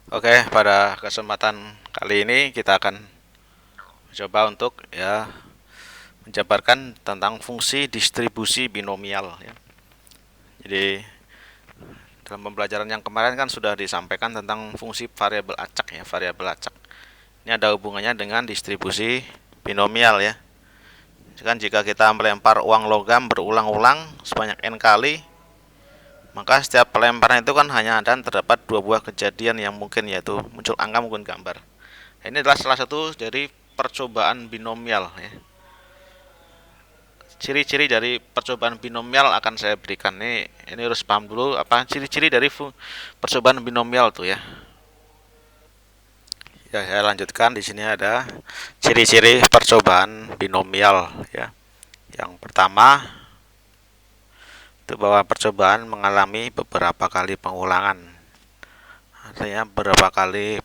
Oke, pada kesempatan kali ini kita akan coba untuk menjabarkan tentang fungsi distribusi binomial ya. Jadi dalam pembelajaran yang kemarin kan sudah disampaikan tentang fungsi variabel acak ya, variabel acak. Ini ada hubungannya dengan distribusi binomial ya. Kan jika kita melempar uang logam berulang-ulang sebanyak n kali, maka setiap pelemparan itu kan hanya ada terdapat dua buah kejadian yang mungkin, yaitu muncul angka maupun gambar. Ini adalah salah satu dari percobaan binomial ya. Ciri-ciri dari percobaan binomial akan saya berikan. Ini harus paham dulu apa ciri-ciri dari percobaan binomial tuh ya. Ya, saya lanjutkan. Di sini ada ciri-ciri percobaan binomial ya. Yang pertama itu bahwa percobaan mengalami beberapa kali pengulangan. Artinya beberapa kali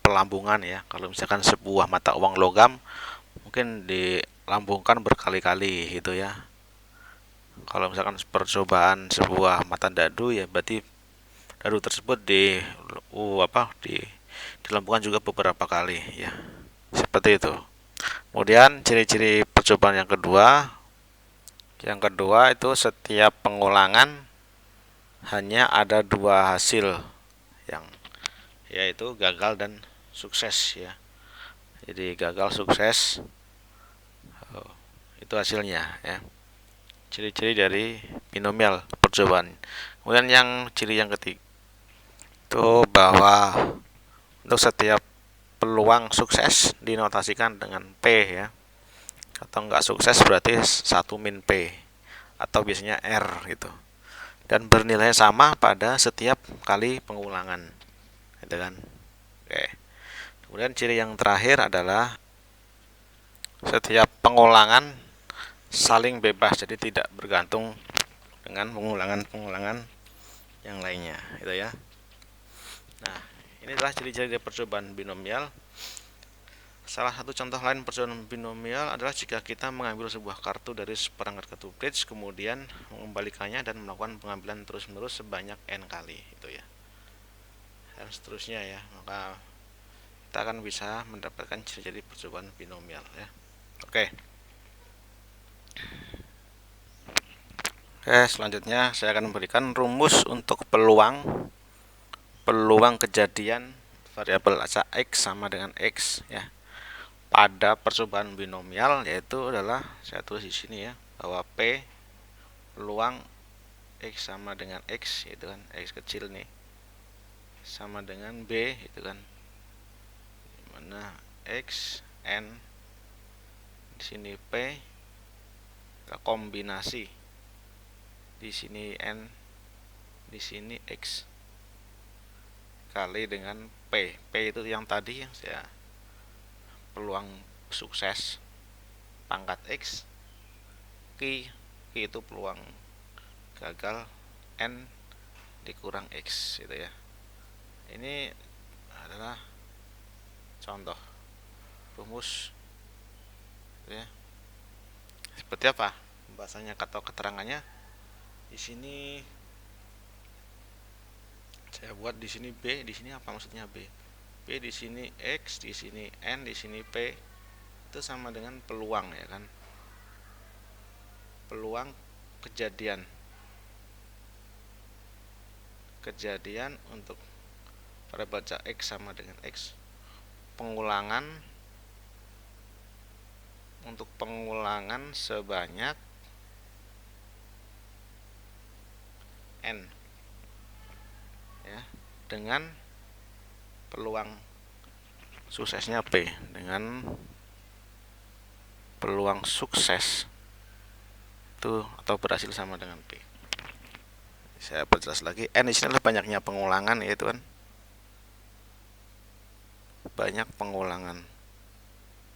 pelambungan ya. Kalau misalkan sebuah mata uang logam mungkin dilambungkan berkali-kali gitu ya. Kalau misalkan percobaan sebuah mata dadu ya berarti dadu tersebut di dilambungkan juga beberapa kali ya. Seperti itu. Kemudian ciri-ciri percobaan yang kedua itu setiap pengulangan hanya ada dua hasil, yang yaitu gagal dan sukses ya. Jadi gagal sukses, itu hasilnya ya. Ciri-ciri dari binomial percobaan. Kemudian ciri yang ketiga itu bahwa untuk setiap peluang sukses dinotasikan dengan P ya. Atau enggak sukses berarti 1 - P atau biasanya R gitu. Dan bernilai sama pada setiap kali pengulangan. Gitu kan. Oke. Kemudian ciri yang terakhir adalah setiap pengulangan saling bebas, jadi tidak bergantung dengan pengulangan-pengulangan yang lainnya gitu ya. Nah, ini adalah ciri-ciri dari percobaan binomial. Salah satu contoh lain percobaan binomial adalah jika kita mengambil sebuah kartu dari seperangkat kartu bridge, kemudian mengembalikannya dan melakukan pengambilan terus-menerus sebanyak n kali itu ya. Dan seterusnya ya. Maka kita akan bisa mendapatkan ciri-ciri percobaan binomial ya. Oke. Oke, selanjutnya saya akan memberikan rumus untuk peluang kejadian variabel acak x sama dengan x ya pada percobaan binomial, yaitu adalah saya tulis di sini ya, bahwa p peluang x sama dengan x, yaitu kan x kecil nih, sama dengan b itu kan, dimana x n di sini p kombinasi, di sini n, di sini x kali dengan p. P itu yang tadi yang saya peluang sukses pangkat x, Q itu peluang gagal, n dikurang x gitu ya. Ini adalah contoh rumus ya. Seperti apa bahasanya atau keterangannya? Di sini saya buat di sini b, di sini apa maksudnya b? B di sini x, di sini n, di sini p itu sama dengan peluang ya kan? Peluang kejadian untuk pada baca x sama dengan x, untuk pengulangan sebanyak n ya, dengan peluang suksesnya p, dengan peluang sukses itu atau berhasil sama dengan p. Saya perjelas lagi, n di sini adalah banyaknya pengulangan, yaitu kan banyak pengulangan.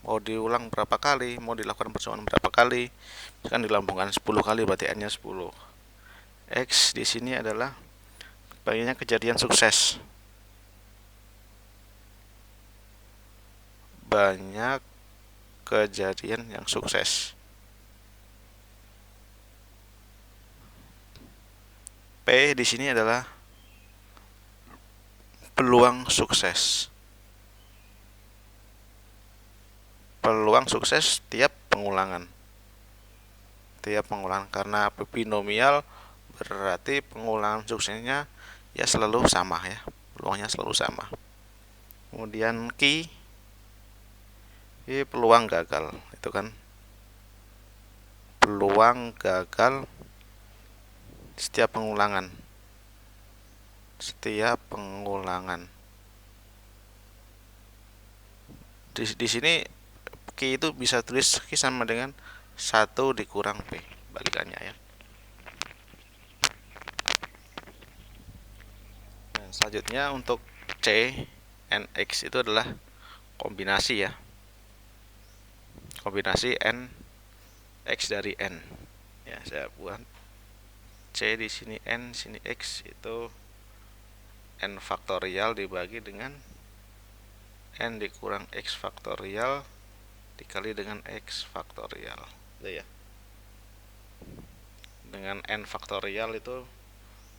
Mau diulang berapa kali, mau dilakukan percobaan berapa kali, kan dilambungkan 10 kali berarti n-nya 10. X di sini adalah banyaknya kejadian sukses. Banyak kejadian yang sukses. P di sini adalah peluang sukses. Peluang sukses tiap pengulangan. Karena binomial berarti pengulangan suksesnya ya selalu sama ya. Peluangnya selalu sama. Kemudian Q, ini peluang gagal, itu kan. Peluang gagal setiap pengulangan. Di sini Q itu bisa tulis Q sama dengan 1 dikurang P, balikannya ya. Nah, selanjutnya untuk C, N, X itu adalah kombinasi ya. Kombinasi N, X dari N. Ya, saya buat C di sini N, sini X, itu N faktorial dibagi dengan N dikurang X faktorial dikali dengan X faktorial. Itu ya. Dengan N faktorial itu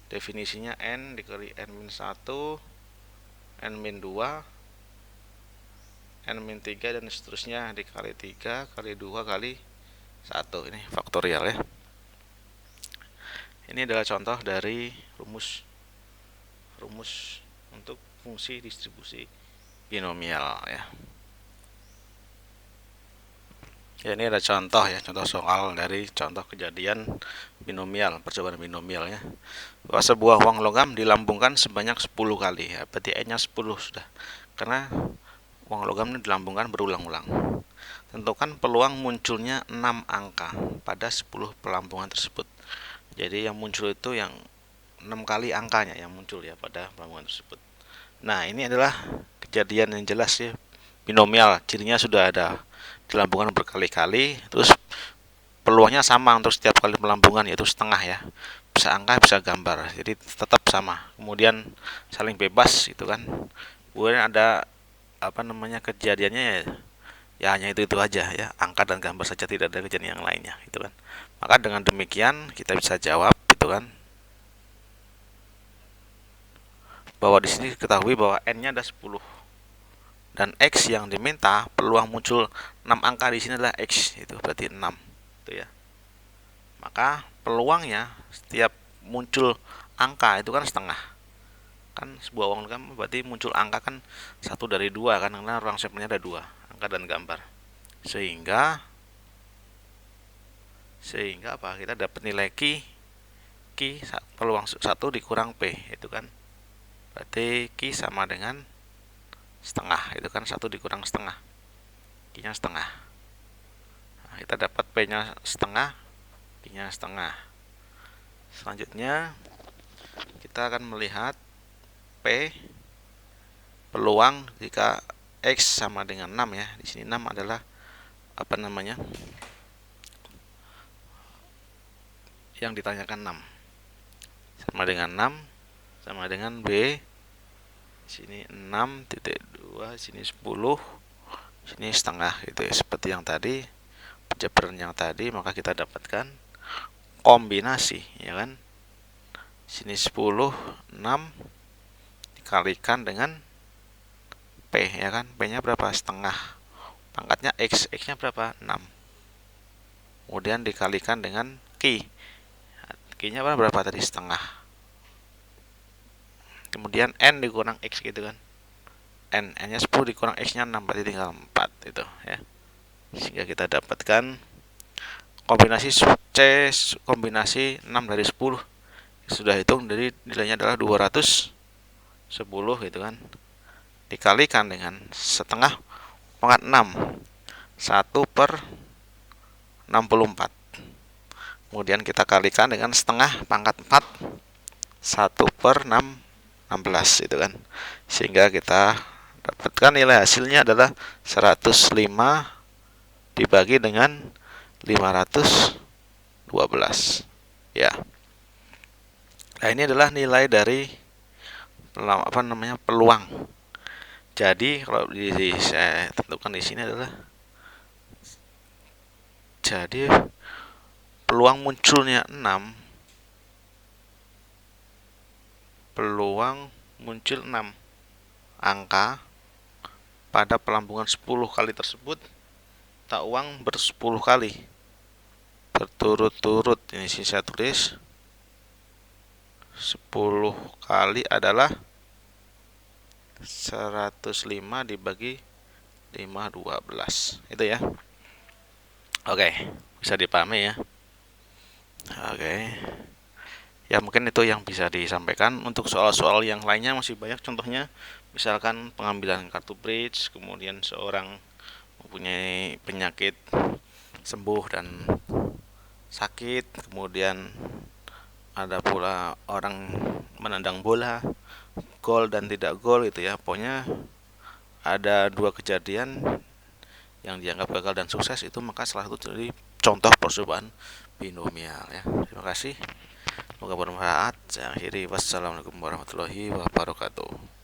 definisinya N dikali N-1, N-2, N-3 dan seterusnya dikali 3 kali 2 kali 1. Ini faktorial ya. Ini adalah contoh dari rumus untuk fungsi distribusi binomial ya. Ya, ini ada contoh ya, contoh soal dari contoh kejadian binomial, percobaan binomial ya. Bahwa sebuah uang logam dilambungkan sebanyak 10 kali ya, berarti N-nya 10 sudah. Karena uang logam ini dilambungkan berulang-ulang. Tentukan peluang munculnya 6 angka pada 10 pelambungan tersebut. Jadi yang muncul itu yang 6 kali angkanya yang muncul ya pada pelambungan tersebut. Nah, ini adalah kejadian yang jelas ya, binomial, cirinya sudah ada dilambungkan berkali-kali, terus peluangnya sama untuk setiap kali pelambungan, yaitu setengah ya, bisa angka bisa gambar, jadi tetap sama. Kemudian saling bebas itu kan. Kemudian ada kejadiannya ya hanya itu aja ya, angka dan gambar saja, tidak ada kejadian yang lainnya itu kan. Maka dengan demikian kita bisa jawab itu kan, bahwa di sini diketahui bahwa N-nya ada 10 dan X yang diminta peluang muncul 6 angka di sini adalah X, itu berarti 6 itu ya. Maka peluangnya setiap muncul angka itu kan setengah. Kan sebuah uang logam berarti muncul angka kan 1 dari 2 kan, karena ruang sampelnya ada 2, angka dan gambar. Sehingga apa? Kita dapat nilai Q peluang 1 dikurang P, itu kan. Berarti Q sama dengan setengah, itu kan 1 dikurang setengah, Q-nya setengah. Nah, kita dapat P-nya setengah, Q-nya setengah. Selanjutnya kita akan melihat P peluang jika X sama dengan 6 ya. Di sini 6 adalah yang ditanyakan 6. Sama dengan 6 sama dengan B. Sini 6,2, sini 10, sini setengah gitu ya, seperti yang tadi, penjabaran yang tadi. Maka kita dapatkan kombinasi ya kan. Sini 10, 6 dikalikan dengan P ya kan. P-nya berapa? Setengah. Pangkatnya X, X-nya berapa? 6. Kemudian dikalikan dengan Q. Q-nya berapa tadi? Setengah. Kemudian N dikurang X gitu kan. N-nya 10 dikurang X-nya 6, berarti tinggal 4 itu ya. Sehingga kita dapatkan kombinasi C, kombinasi 6 dari 10. Sudah hitung, dari nilainya adalah 210 gitu kan. Dikalikan dengan setengah pangkat 6, 1 per 64. Kemudian kita kalikan dengan setengah pangkat 4, 1 per 16 itu kan. Sehingga kita dapatkan nilai hasilnya adalah 105 dibagi dengan 512 ya. Nah, ini adalah nilai dari peluang. Jadi kalau saya tentukan di sini adalah, jadi peluang munculnya 6, peluang muncul 6 angka pada pelambungan 10 kali tersebut, tak uang ber-10 kali berturut-turut. Ini saya tulis 10 kali adalah 105 dibagi 5 12. Itu ya. Oke, bisa dipahami ya. Oke. Ya mungkin itu yang bisa disampaikan. Untuk soal-soal yang lainnya masih banyak, contohnya misalkan pengambilan kartu bridge, kemudian seorang mempunyai penyakit sembuh dan sakit, kemudian ada pula orang menendang bola, gol dan tidak gol gitu ya. Pokoknya ada dua kejadian yang dianggap gagal dan sukses, itu maka salah satu dari contoh percobaan binomial ya. Terima kasih. Semoga bermanfaat. Saya akhiri. Wassalamualaikum warahmatullahi wabarakatuh.